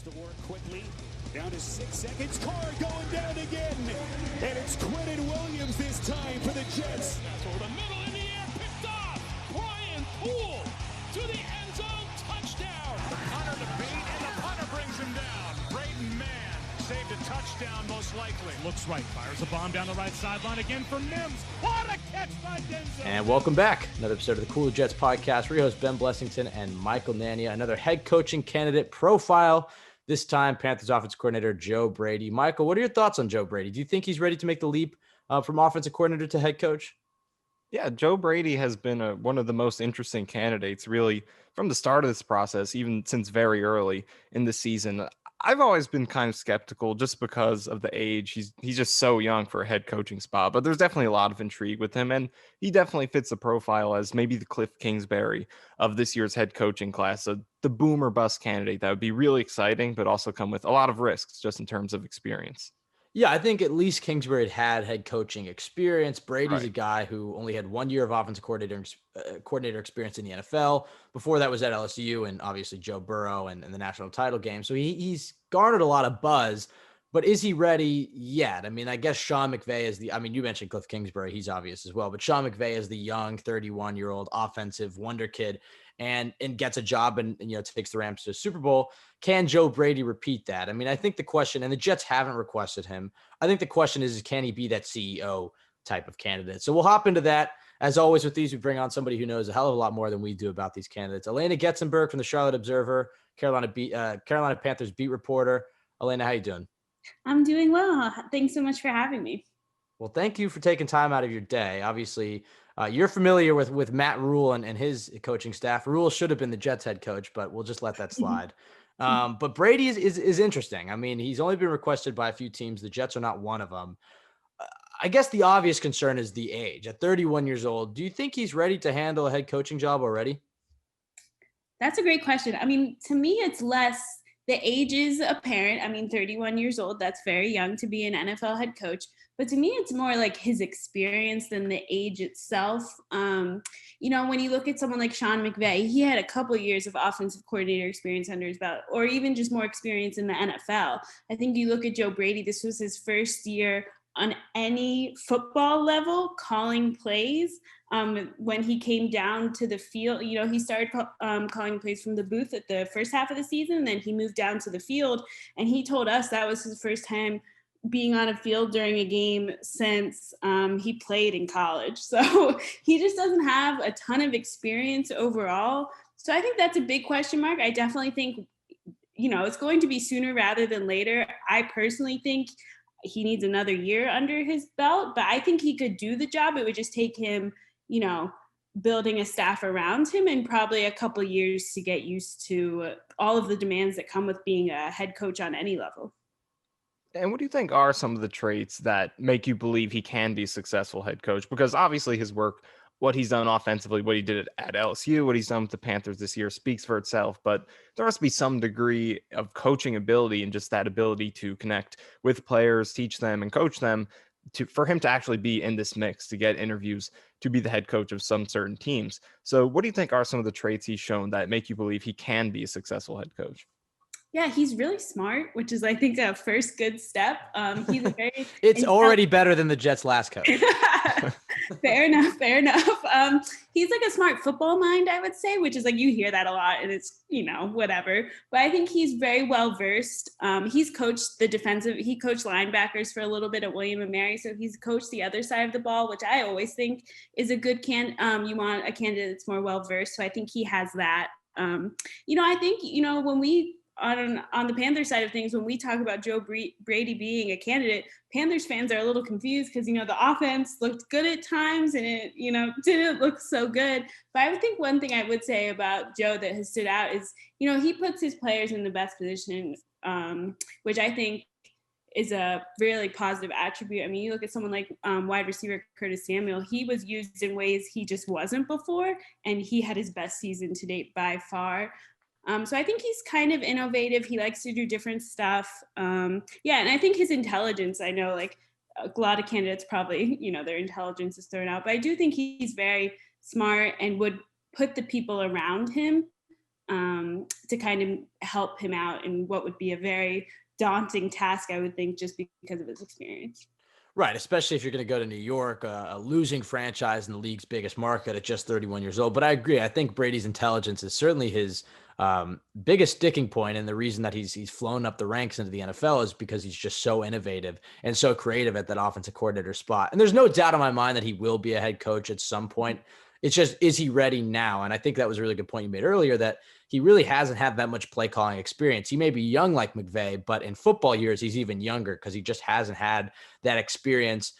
puts the work quickly. Down to 6 seconds. Carr going down again. And it's Quentin Williams this time for the Jets. Over the middle in the air, picked off. Brian Poole to the end zone, touchdown. The punter to beat, and the punter brings him down. Braden Mann saved a touchdown most likely. Looks right, fires a bomb down the right sideline again for Mims. What a catch by Denzel. And welcome back. Another episode of the Cooler Jets podcast. We're your hosts, Ben Blessington and Michael Nania. Another head coaching candidate profile. This time, Panthers offensive coordinator Joe Brady. Michael, what are your thoughts on Joe Brady? Do you think he's ready to make the leap from offensive coordinator to head coach? Yeah, Joe Brady has been one of the most interesting candidates, really, from the start of this process, even since very early in the season. I've always been kind of skeptical just because of the age. He's just so young for a head coaching spot, but there's definitely a lot of intrigue with him, and he definitely fits the profile as maybe the Cliff Kingsbury of this year's head coaching class, so the boom or bust candidate that would be really exciting, but also come with a lot of risks just in terms of experience. Yeah, I think at least Kingsbury had head coaching experience. Brady's Right. a guy who only had 1 year of offensive coordinator experience in the NFL. Before that was at LSU and obviously Joe Burrow and the national title game. So he's garnered a lot of buzz, but is he ready yet? I mean, I guess Sean McVay is you mentioned Cliff Kingsbury. He's obvious as well, but Sean McVay is the young 31-year-old offensive wonder kid and gets a job and takes the Rams to a Super Bowl. Can Joe Brady repeat that? I mean, I think the question, and the Jets haven't requested him. I think the question is can he be that CEO type of candidate? So we'll hop into that. As always with these, we bring on somebody who knows a hell of a lot more than we do about these candidates. Alaina Getzenberg from the Charlotte Observer, Carolina Panthers beat reporter. Alaina, how you doing? I'm doing well. Thanks so much for having me. Well, thank you for taking time out of your day. Obviously, you're familiar with Matt Rule and his coaching staff. Rule should have been the Jets head coach, but we'll just let that slide. But Brady is interesting. I mean, he's only been requested by a few teams. The Jets are not one of them. I guess the obvious concern is the age. At 31 years old, do you think he's ready to handle a head coaching job already? That's a great question. I mean, to me, it's less the age is apparent. I mean, 31 years old, that's very young to be an NFL head coach. But to me, it's more like his experience than the age itself. When you look at someone like Sean McVay, he had a couple of years of offensive coordinator experience under his belt, or even just more experience in the NFL. I think you look at Joe Brady, this was his first year on any football level calling plays. When he came down to the field, he started calling plays from the booth at the first half of the season. And then he moved down to the field, and he told us that was his first time being on a field during a game since he played in college. So he just doesn't have a ton of experience overall. So I think that's a big question mark. I definitely think, it's going to be sooner rather than later. I personally think he needs another year under his belt, but I think he could do the job. It would just take him, building a staff around him and probably a couple years to get used to all of the demands that come with being a head coach on any level. And what do you think are some of the traits that make you believe he can be a successful head coach? Because obviously his work, what he's done offensively, what he did at LSU, what he's done with the Panthers this year speaks for itself. But there has to be some degree of coaching ability and just that ability to connect with players, teach them and coach them for him to actually be in this mix, to get interviews, to be the head coach of some certain teams. So what do you think are some of the traits he's shown that make you believe he can be a successful head coach? Yeah, he's really smart, which is, I think, a first good step. He's a very it's already better than the Jets' last coach. Fair enough. He's like a smart football mind, I would say, which is like, you hear that a lot and it's, whatever. But I think he's very well versed. He's coached he coached linebackers for a little bit at William & Mary. So he's coached the other side of the ball, which I always think is a good you want a candidate that's more well versed. So I think he has that. I think, when we, on the Panthers side of things, when we talk about Joe Brady being a candidate, Panthers fans are a little confused because, the offense looked good at times and it, didn't look so good. But I would think one thing I would say about Joe that has stood out is, he puts his players in the best position, which I think is a really positive attribute. I mean, you look at someone like wide receiver Curtis Samuel, he was used in ways he just wasn't before, and he had his best season to date by far. So I think he's kind of innovative. He likes to do different stuff. And I think his intelligence, I know like a lot of candidates probably, their intelligence is thrown out, but I do think he's very smart and would put the people around him to kind of help him out in what would be a very daunting task, I would think, just because of his experience. Right, especially if you're going to go to New York, a losing franchise in the league's biggest market at just 31 years old. But I agree. I think Brady's intelligence is certainly his biggest sticking point, and the reason that he's flown up the ranks into the NFL is because he's just so innovative and so creative at that offensive coordinator spot. And there's no doubt in my mind that he will be a head coach at some point. It's just, is he ready now? And I think that was a really good point you made earlier, that he really hasn't had that much play calling experience. He may be young like McVay, but in football years, he's even younger because he just hasn't had that experience.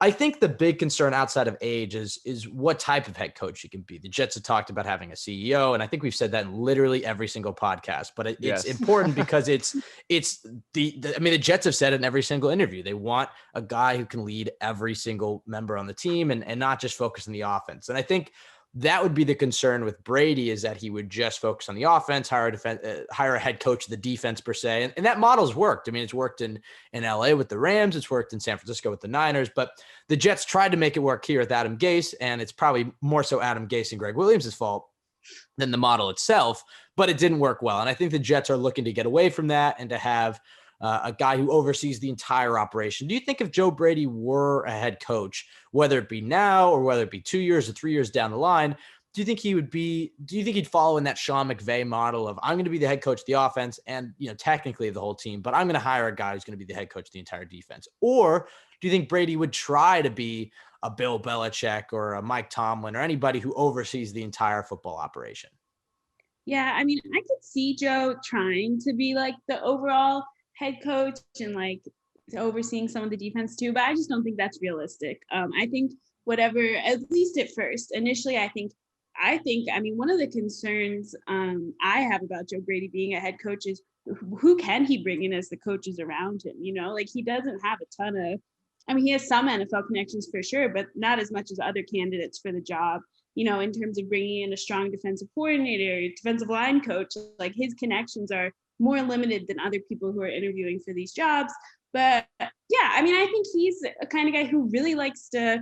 I think the big concern outside of age is what type of head coach he can be. The Jets have talked about having a CEO, and I think we've said that in literally every single podcast. But it's important because the Jets have said it in every single interview. They want a guy who can lead every single member on the team and not just focus on the offense. And I think that would be the concern with Brady, is that he would just focus on the offense, hire a head coach of the defense per se. And that model's worked. I mean, it's worked in LA with the Rams. It's worked in San Francisco with the Niners, but the Jets tried to make it work here with Adam Gase. And it's probably more so Adam Gase and Greg Williams' fault than the model itself, but it didn't work well. And I think the Jets are looking to get away from that and to have a guy who oversees the entire operation. Do you think if Joe Brady were a head coach, whether it be now or whether it be 2 years or 3 years down the line, do you think he'd follow in that Sean McVay model of, I'm going to be the head coach of the offense and, technically the whole team, but I'm going to hire a guy who's going to be the head coach of the entire defense? Or do you think Brady would try to be a Bill Belichick or a Mike Tomlin or anybody who oversees the entire football operation? Yeah, I mean, I could see Joe trying to be like the overall head coach and like overseeing some of the defense too, but I just don't think that's realistic. I think whatever, at least at first, initially, I think, one of the concerns I have about Joe Brady being a head coach is who can he bring in as the coaches around him? Like he doesn't have a ton of, he has some NFL connections for sure, but not as much as other candidates for the job. In terms of bringing in a strong defensive coordinator, defensive line coach, like his connections are more limited than other people who are interviewing for these jobs. But yeah, I think he's a kind of guy who really likes to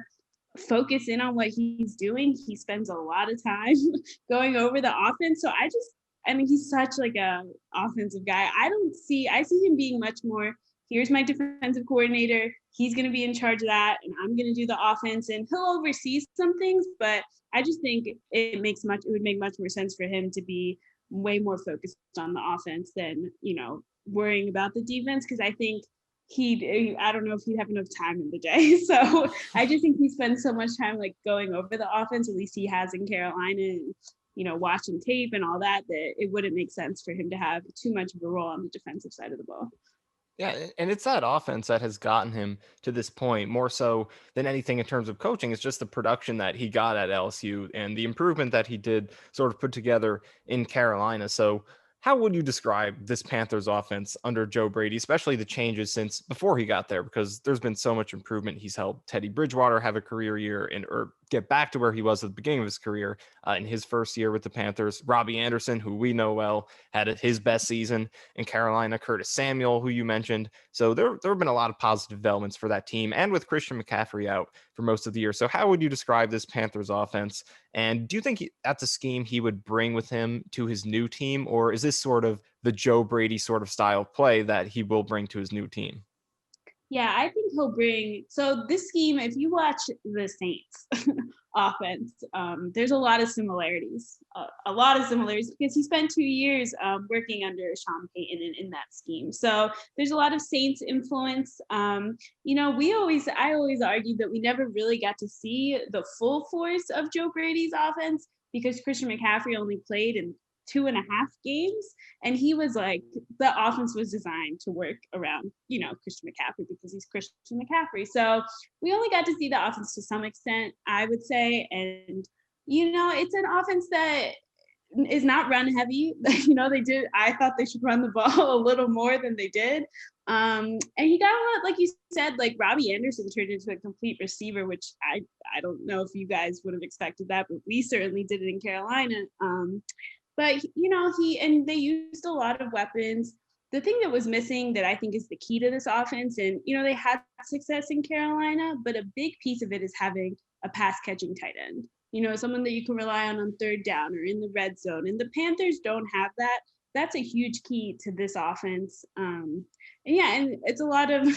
focus in on what he's doing. He spends a lot of time going over the offense. So he's such like a offensive guy. I see him being much more, here's my defensive coordinator. He's going to be in charge of that. And I'm going to do the offense and he'll oversee some things. But I just think it would make much more sense for him to be way more focused on the offense than, worrying about the defense. Cause I think I don't know if he'd have enough time in the day. So I just think he spends so much time like going over the offense, at least he has in Carolina, and, watching tape and all that it wouldn't make sense for him to have too much of a role on the defensive side of the ball. Yeah, and it's that offense that has gotten him to this point more so than anything in terms of coaching. It's just the production that he got at LSU and the improvement that he did sort of put together in Carolina. So how would you describe this Panthers offense under Joe Brady, especially the changes since before he got there? Because there's been so much improvement. He's helped Teddy Bridgewater have a career year or get back to where he was at the beginning of his career in his first year with the Panthers. Robbie Anderson, who we know well, had his best season in Carolina. Curtis Samuel, who you mentioned. So there have been a lot of positive developments for that team, and with Christian McCaffrey out for most of the year. So how would you describe this Panthers offense? And do you think that's a scheme he would bring with him to his new team, or is this sort of the Joe Brady sort of style of play that he will bring to his new team? Yeah, I think he'll bring, so this scheme, if you watch the Saints offense, there's a lot of similarities because he spent 2 years working under Sean Payton in that scheme. So there's a lot of Saints influence. I always argued that we never really got to see the full force of Joe Brady's offense because Christian McCaffrey only played in 2.5 games. And he was like, the offense was designed to work around, Christian McCaffrey because he's Christian McCaffrey. So we only got to see the offense to some extent, I would say. And, it's an offense that is not run heavy. I thought they should run the ball a little more than they did. And he got a lot, like you said, like Robbie Anderson turned into a complete receiver, which I don't know if you guys would have expected that, but we certainly did it in Carolina. But, they used a lot of weapons. The thing that was missing that I think is the key to this offense, and, they had success in Carolina, but a big piece of it is having a pass catching tight end. someone that you can rely on third down or in the red zone. And the Panthers don't have that. That's a huge key to this offense. And it's a lot of,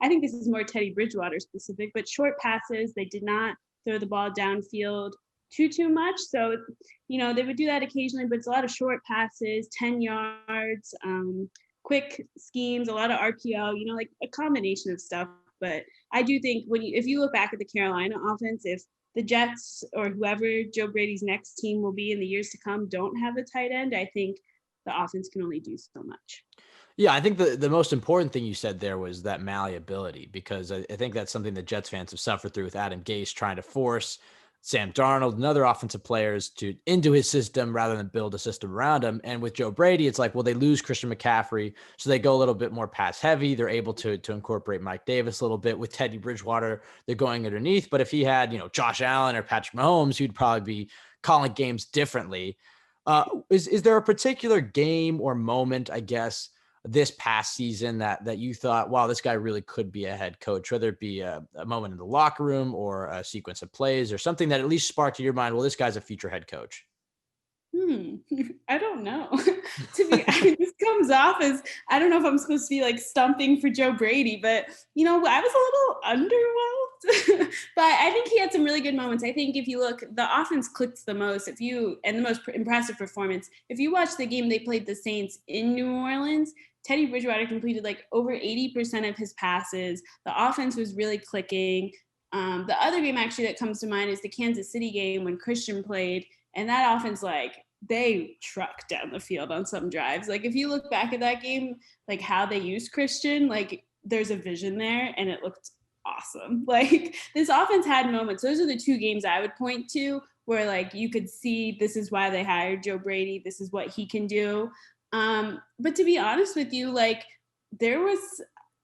I think this is more Teddy Bridgewater specific, but short passes. They did not throw the ball downfield too much. So, they would do that occasionally, but it's a lot of short passes, 10 yards, quick schemes, a lot of RPO, like a combination of stuff. But I do think if you look back at the Carolina offense, if the Jets or whoever Joe Brady's next team will be in the years to come don't have a tight end, I think the offense can only do so much. Yeah, I think the most important thing you said there was that malleability, because I think that's something that Jets fans have suffered through with Adam Gase trying to force Sam Darnold and other offensive players into his system rather than build a system around him. And with Joe Brady, it's like, well, they lose Christian McCaffrey, so they go a little bit more pass heavy. They're able to incorporate Mike Davis a little bit. With Teddy Bridgewater, they're going underneath. But if he had, Josh Allen or Patrick Mahomes, he'd probably be calling games differently. Is there a particular game or moment, I guess, this past season that you thought, wow, this guy really could be a head coach, whether it be a moment in the locker room or a sequence of plays or something that at least sparked in your mind, well, this guy's a future head coach? I don't know. This comes off as, I don't know if I'm supposed to be like stumping for Joe Brady, but I was a little underwhelmed. But I think he had some really good moments. I think if you look, the offense clicked the most. And the most impressive performance, if you watch the game they played the Saints in New Orleans, Teddy Bridgewater completed like over 80% of his passes. The offense was really clicking. The other game actually that comes to mind is the Kansas City game when Christian played, and that offense, like, they trucked down the field on some drives. Like, if you look back at that game, like how they used Christian, like there's a vision there and it looked awesome. Like, this offense had moments. Those are the two games I would point to where like you could see this is why they hired Joe Brady. This is what he can do. But to be honest with you, like there was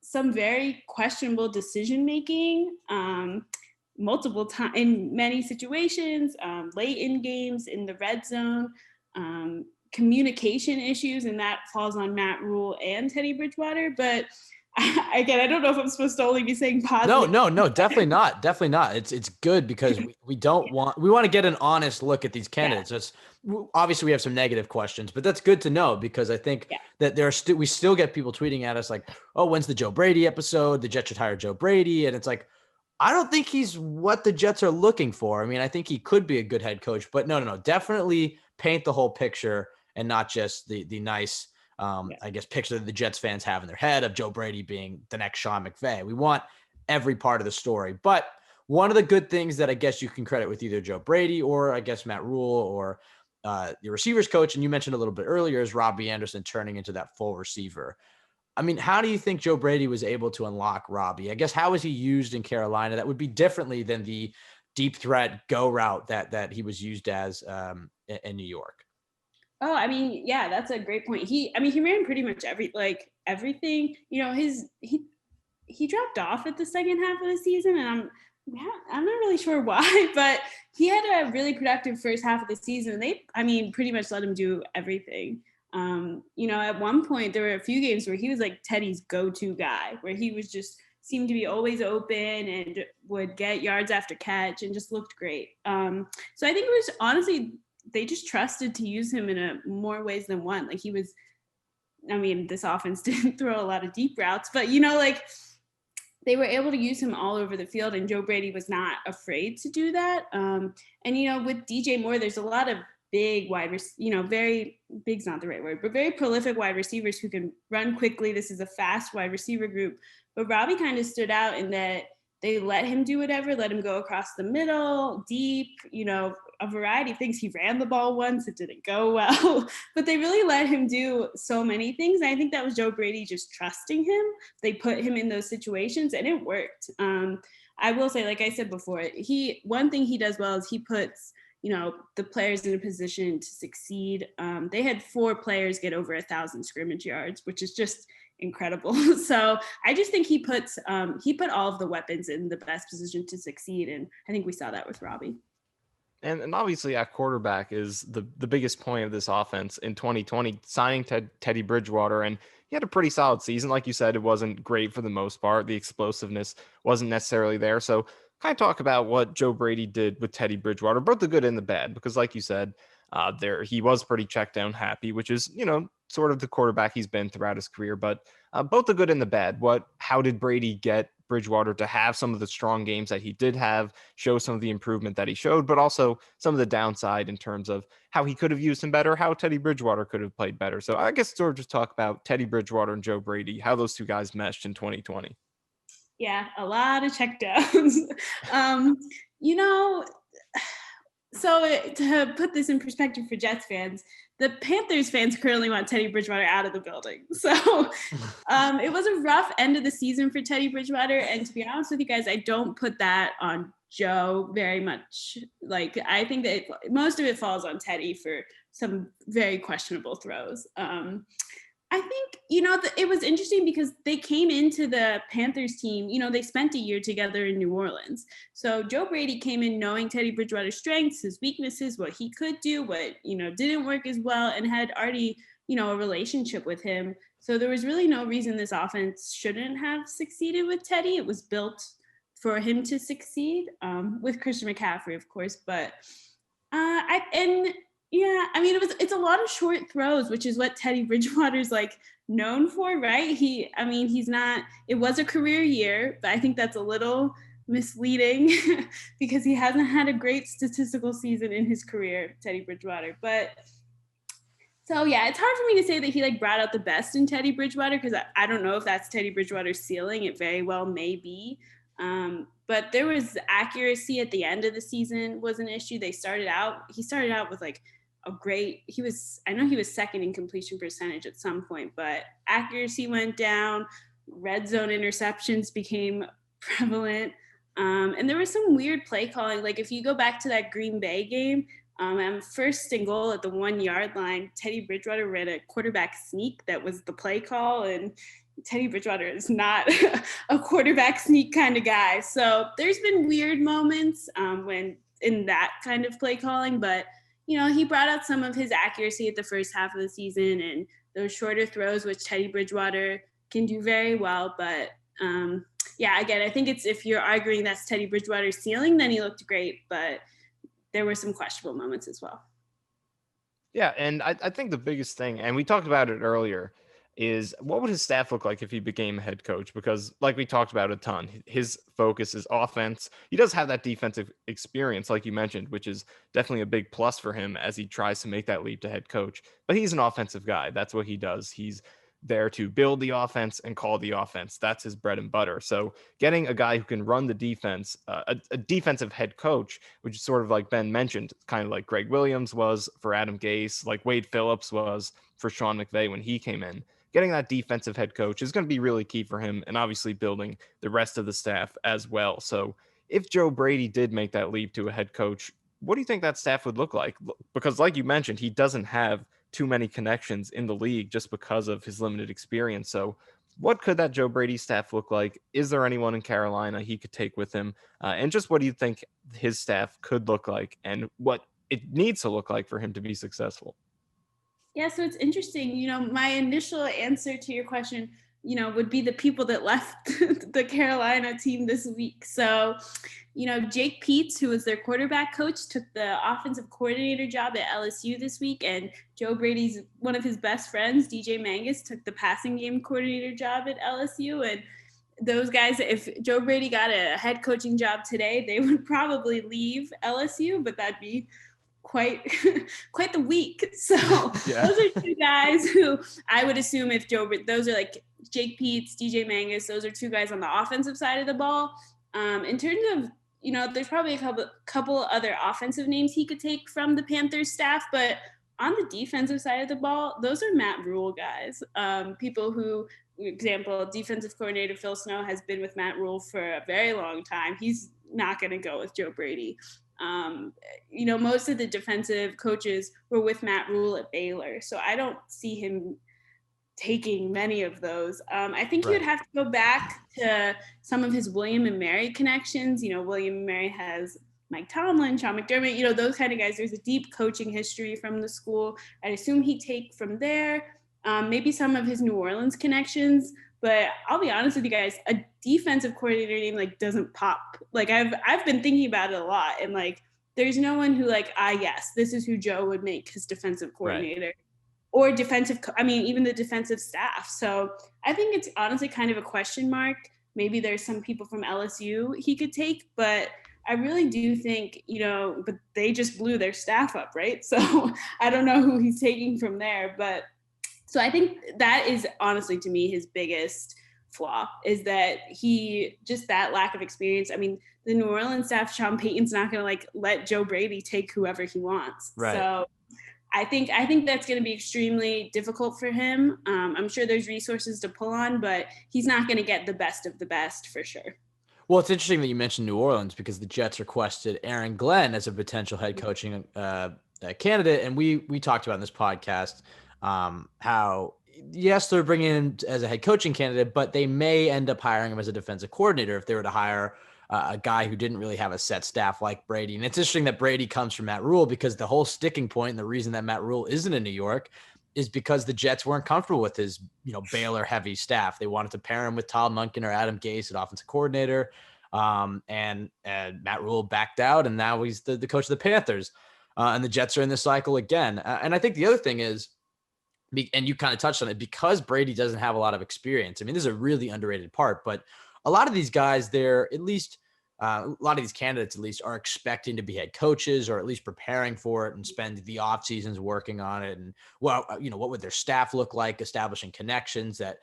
some very questionable decision making multiple times in many situations, late in games, in the red zone, communication issues, and that falls on Matt Rule and Teddy Bridgewater. But again, I don't know if I'm supposed to only be saying positive. No, definitely not. Definitely not. It's good because we want to get an honest look at these candidates. Yeah. Obviously we have some negative questions, but that's good to know because I think that we still get people tweeting at us like, oh, when's the Joe Brady episode? The Jets should hire Joe Brady. And it's like, I don't think he's what the Jets are looking for. I mean, I think he could be a good head coach, but no, definitely paint the whole picture and not just the nice, I guess, picture that the Jets fans have in their head of Joe Brady being the next Sean McVay. We want every part of the story. But one of the good things that I guess you can credit with either Joe Brady or I guess Matt Rule or your receivers coach, and you mentioned a little bit earlier, is Robbie Anderson turning into that full receiver. I mean, how do you think Joe Brady was able to unlock Robbie? I guess, how was he used in Carolina that would be differently than the deep threat go route that he was used as in New York? Oh, I mean, yeah, that's a great point. He ran pretty much everything. He dropped off at the second half of the season, and I'm not really sure why, but he had a really productive first half of the season. They pretty much let him do everything. At one point there were a few games where he was like Teddy's go-to guy, where he was just seemed to be always open and would get yards after catch and just looked great. So I think it was honestly, they just trusted to use him in a more ways than one. Like this offense didn't throw a lot of deep routes, but they were able to use him all over the field, and Joe Brady was not afraid to do that. With DJ Moore, there's a lot of big very big's not the right word, but very prolific wide receivers who can run quickly. This is a fast wide receiver group, but Robbie kind of stood out in that they let him do whatever, let him go across the middle, deep, a variety of things. He ran the ball once, it didn't go well, but they really let him do so many things. And I think that was Joe Brady just trusting him. They put him in those situations and it worked. I will say, like I said before, one thing he does well is he puts the players in a position to succeed. They had 4 players get over 1,000 scrimmage yards, which is just incredible. So I just think he put all of the weapons in the best position to succeed. And I think we saw that with Robbie. And obviously at quarterback is the biggest point of this offense in 2020, signing Teddy Bridgewater. And he had a pretty solid season. Like you said, it wasn't great for the most part. The explosiveness wasn't necessarily there. So kind of talk about what Joe Brady did with Teddy Bridgewater, both the good and the bad, because like you said, he was pretty check down happy, which is, sort of the quarterback he's been throughout his career, but both the good and the bad. How did Brady get Bridgewater to have some of the strong games that he did have, show some of the improvement that he showed, but also some of the downside in terms of how he could have used him better, how Teddy Bridgewater could have played better. So I guess sort of just talk about Teddy Bridgewater and Joe Brady, how those two guys meshed in 2020. Yeah, a lot of checkdowns. you know, so to put this in perspective for Jets fans, the Panthers fans currently want Teddy Bridgewater out of the building. So it was a rough end of the season for Teddy Bridgewater. And to be honest with you guys, I don't put that on Joe very much. Like, I think that most of it falls on Teddy for some very questionable throws. I think, it was interesting because they came into the Panthers team, they spent a year together in New Orleans. So Joe Brady came in knowing Teddy Bridgewater's strengths, his weaknesses, what he could do, what, didn't work as well, and had already, a relationship with him. So there was really no reason this offense shouldn't have succeeded with Teddy. It was built for him to succeed, with Christian McCaffrey, of course. But it's a lot of short throws, which is what Teddy Bridgewater's known for, right? It was a career year, but I think that's a little misleading because he hasn't had a great statistical season in his career, Teddy Bridgewater. But so, yeah, it's hard for me to say that he brought out the best in Teddy Bridgewater because I don't know if that's Teddy Bridgewater's ceiling. It very well may be. But there was accuracy at the end of the season was an issue. He started out with I know he was second in completion percentage at some point, but accuracy went down. Red zone interceptions became prevalent. And there was some weird play calling. If you go back to that Green Bay game, first and goal at the 1 yard line, Teddy Bridgewater ran a quarterback sneak. That was the play call. And Teddy Bridgewater is not a quarterback sneak kind of guy. So there's been weird moments when in that kind of play calling, but he brought out some of his accuracy at the first half of the season and those shorter throws, which Teddy Bridgewater can do very well. But again, I think if you're arguing that's Teddy Bridgewater's ceiling, then he looked great, but there were some questionable moments as well. Yeah, and I think the biggest thing, and we talked about it earlier, is what would his staff look like if he became a head coach? Because like we talked about a ton, his focus is offense. He does have that defensive experience, like you mentioned, which is definitely a big plus for him as he tries to make that leap to head coach. But he's an offensive guy. That's what he does. He's there to build the offense and call the offense. That's his bread and butter. So getting a guy who can run the defense, a defensive head coach, which is sort of like Ben mentioned, kind of like Greg Williams was for Adam Gase, like Wade Phillips was for Sean McVay when he came in. Getting that defensive head coach is going to be really key for him, and obviously building the rest of the staff as well. So if Joe Brady did make that leap to a head coach, what do you think that staff would look like? Because like you mentioned, he doesn't have too many connections in the league just because of his limited experience. So what could that Joe Brady staff look like? Is there anyone in Carolina he could take with him? And just what do you think his staff could look like and what it needs to look like for him to be successful? Yeah, so it's interesting. My initial answer to your question, would be the people that left the Carolina team this week. So, Jake Peetz, who was their quarterback coach, took the offensive coordinator job at LSU this week. And Joe Brady's one of his best friends, DJ Mangus, took the passing game coordinator job at LSU. And those guys, if Joe Brady got a head coaching job today, they would probably leave LSU, but that'd be quite the week. So yeah. Those are two guys who I would assume those are like Jake Peetz, DJ Mangus, those are two guys on the offensive side of the ball. In terms of, there's probably a couple other offensive names he could take from the Panthers staff, but on the defensive side of the ball, those are Matt Rule guys. People who, for example, defensive coordinator Phil Snow has been with Matt Rule for a very long time. He's not going to go with Joe Brady. Most of the defensive coaches were with Matt Rule at Baylor, so I don't see him taking many of those. I think Right. You'd have to go back to some of his William and Mary connections. William and Mary has Mike Tomlin, Sean McDermott, those kind of guys. There's a deep coaching history from the school. I'd assume he'd take from there. Maybe some of his New Orleans connections. But I'll be honest with you guys, a defensive coordinator name like doesn't pop. Like I've been thinking about it a lot, and like there's no one who like, yes, this is who Joe would make his defensive coordinator. Right. Or even the defensive staff. So I think it's honestly kind of a question mark. Maybe there's some people from LSU he could take, but I really do think, but they just blew their staff up, right? So I don't know who he's taking from there. But so I think that is honestly to me his biggest flaw is that that lack of experience. I mean, the New Orleans staff, Sean Payton's not going to like let Joe Brady take whoever he wants. Right. So I think that's going to be extremely difficult for him. I'm sure there's resources to pull on, but he's not going to get the best of the best for sure. Well, it's interesting that you mentioned New Orleans because the Jets requested Aaron Glenn as a potential head coaching candidate, and we talked about in this podcast how yes, they're bringing him as a head coaching candidate, but they may end up hiring him as a defensive coordinator if they were to hire a guy who didn't really have a set staff like Brady. And it's interesting that Brady comes from Matt Rule because the whole sticking point and the reason that Matt Rule isn't in New York is because the Jets weren't comfortable with his, Baylor heavy staff. They wanted to pair him with Tom Munkin or Adam Gase at offensive coordinator. And Matt Rule backed out, and now he's the coach of the Panthers. And the Jets are in this cycle again. And I think the other thing is, and you kind of touched on it, because Brady doesn't have a lot of experience. I mean, this is a really underrated part, but a lot of these guys, they're at least a lot of these candidates at least are expecting to be head coaches or at least preparing for it and spend the off seasons working on it. And what would their staff look like, establishing connections that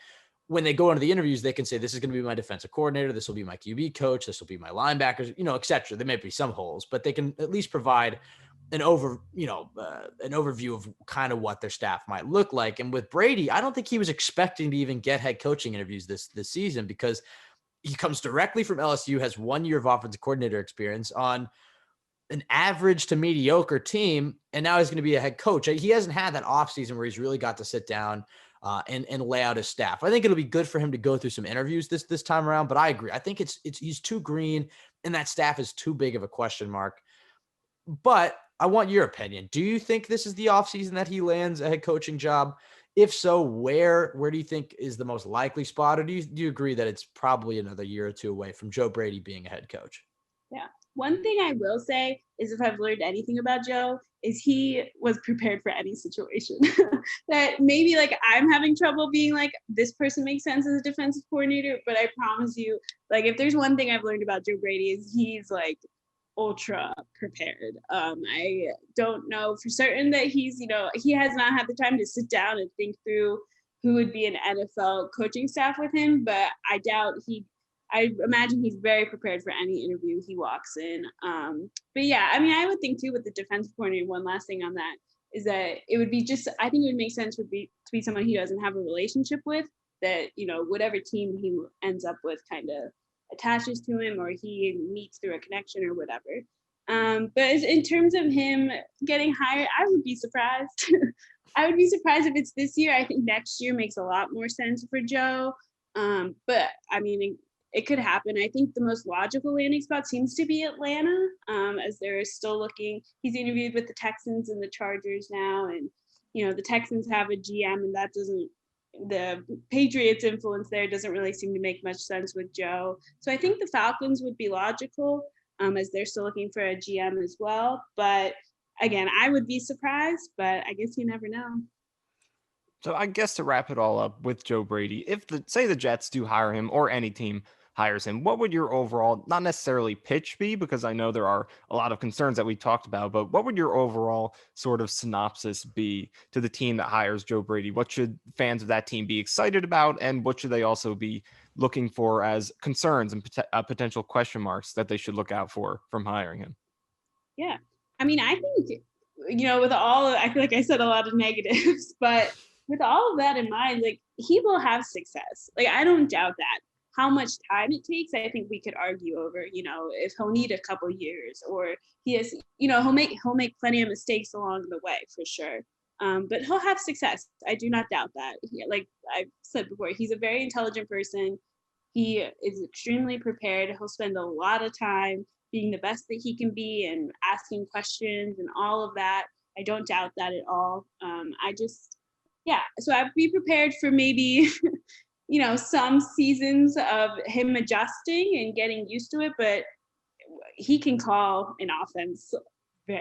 when they go into the interviews, they can say, this is going to be my defensive coordinator. This will be my QB coach. This will be my linebackers, et cetera. There may be some holes, but they can at least provide an overview of kind of what their staff might look like. And with Brady, I don't think he was expecting to even get head coaching interviews this season because he comes directly from LSU, has 1 year of offensive coordinator experience on an average to mediocre team, and now he's going to be a head coach. He hasn't had that offseason where he's really got to sit down and lay out his staff. I think it'll be good for him to go through some interviews this time around, but I agree. I think he's too green, and that staff is too big of a question mark. But I want your opinion. Do you think this is the offseason that he lands a head coaching job? If so, where do you think is the most likely spot? Or do you agree that it's probably another year or two away from Joe Brady being a head coach? Yeah. One thing I will say is if I've learned anything about Joe is he was prepared for any situation. That maybe like I'm having trouble being like, this person makes sense as a defensive coordinator, but I promise you, like if there's one thing I've learned about Joe Brady is he's like ultra prepared. I don't know for certain that he has not had the time to sit down and think through who would be an NFL coaching staff with him, but I imagine he's very prepared for any interview he walks in. But yeah, I mean, I would think too with the defensive coordinator, one last thing on that is that it would be I think it would make sense to be someone he doesn't have a relationship with, that, whatever team he ends up with kind of attaches to him or he meets through a connection or whatever. But in terms of him getting hired, I would be surprised. I would be surprised if it's this year. I think next year makes a lot more sense for Joe. But I mean, it could happen. I think the most logical landing spot seems to be Atlanta, as they're still looking. He's interviewed with the Texans and the Chargers now. And, the Texans have a GM and the Patriots' influence there doesn't really seem to make much sense with Joe. So I think the Falcons would be logical, as they're still looking for a GM as well. But again, I would be surprised, but I guess you never know. So I guess to wrap it all up with Joe Brady, if the Jets do hire him or any team hires him, what would your overall, not necessarily pitch be, because I know there are a lot of concerns that we talked about, but what would your overall sort of synopsis be to the team that hires Joe Brady? What should fans of that team be excited about? And what should they also be looking for as concerns and potential question marks that they should look out for from hiring him? Yeah. I mean, I think, I feel like I said a lot of negatives, but with all of that in mind, like he will have success. Like, I don't doubt that. How much time it takes, I think we could argue over, if he'll need a couple years or he has, he'll make plenty of mistakes along the way for sure. But he'll have success. I do not doubt that. Like I've said before, he's a very intelligent person. He is extremely prepared. He'll spend a lot of time being the best that he can be and asking questions and all of that. I don't doubt that at all. So I'd be prepared for maybe some seasons of him adjusting and getting used to it, but he can call an offense.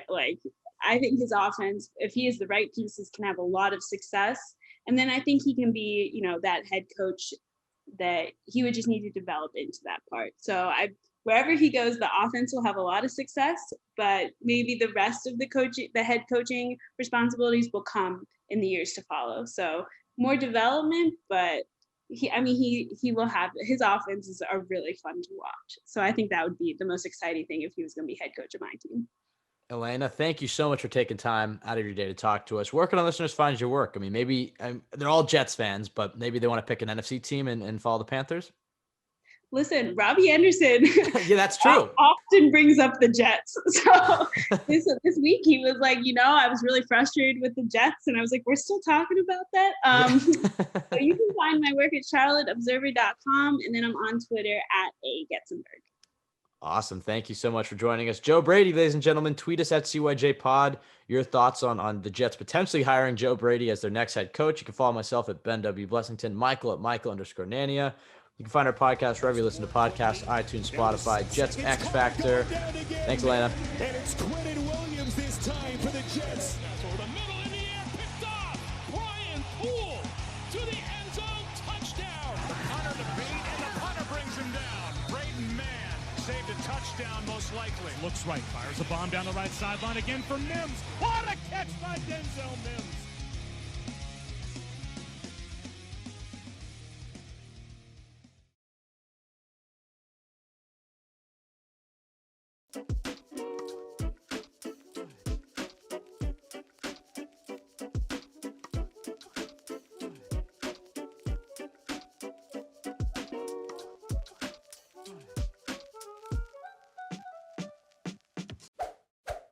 Like, I think his offense, if he has the right pieces, can have a lot of success. And then I think he can be, that head coach that he would just need to develop into that part. So wherever he goes, the offense will have a lot of success, but maybe the rest of the head coaching responsibilities will come in the years to follow. So more development, but he will have, his offenses are really fun to watch. So I think that would be the most exciting thing if he was going to be head coach of my team. Alaina, thank you so much for taking time out of your day to talk to us. Where can our listeners find your work? I mean, maybe they're all Jets fans, but maybe they want to pick an NFC team and follow the Panthers. Listen, Robbie Anderson yeah, that's true. often brings up the Jets. So this week he was like, I was really frustrated with the Jets. And I was like, we're still talking about that. So you can find my work at charlotteobserver.com. And then I'm on Twitter at @Getzenberg. Awesome. Thank you so much for joining us. Joe Brady, ladies and gentlemen, tweet us at CYJ Pod. Your thoughts on the Jets potentially hiring Joe Brady as their next head coach. You can follow myself at Ben W. Blessington, Michael at Michael_Nania. You can find our podcast wherever you listen to podcasts, iTunes, Spotify, Jets X Factor. Thanks, Alaina. And it's Quentin Williams this time for the Jets. Over the middle in the air, picked off. Brian Poole to the end zone, touchdown. Hunter the beat, and the punter brings him down. Brady man saved a touchdown most likely. Looks right, fires a bomb down the right sideline again for Mims. What a catch by Denzel Mims.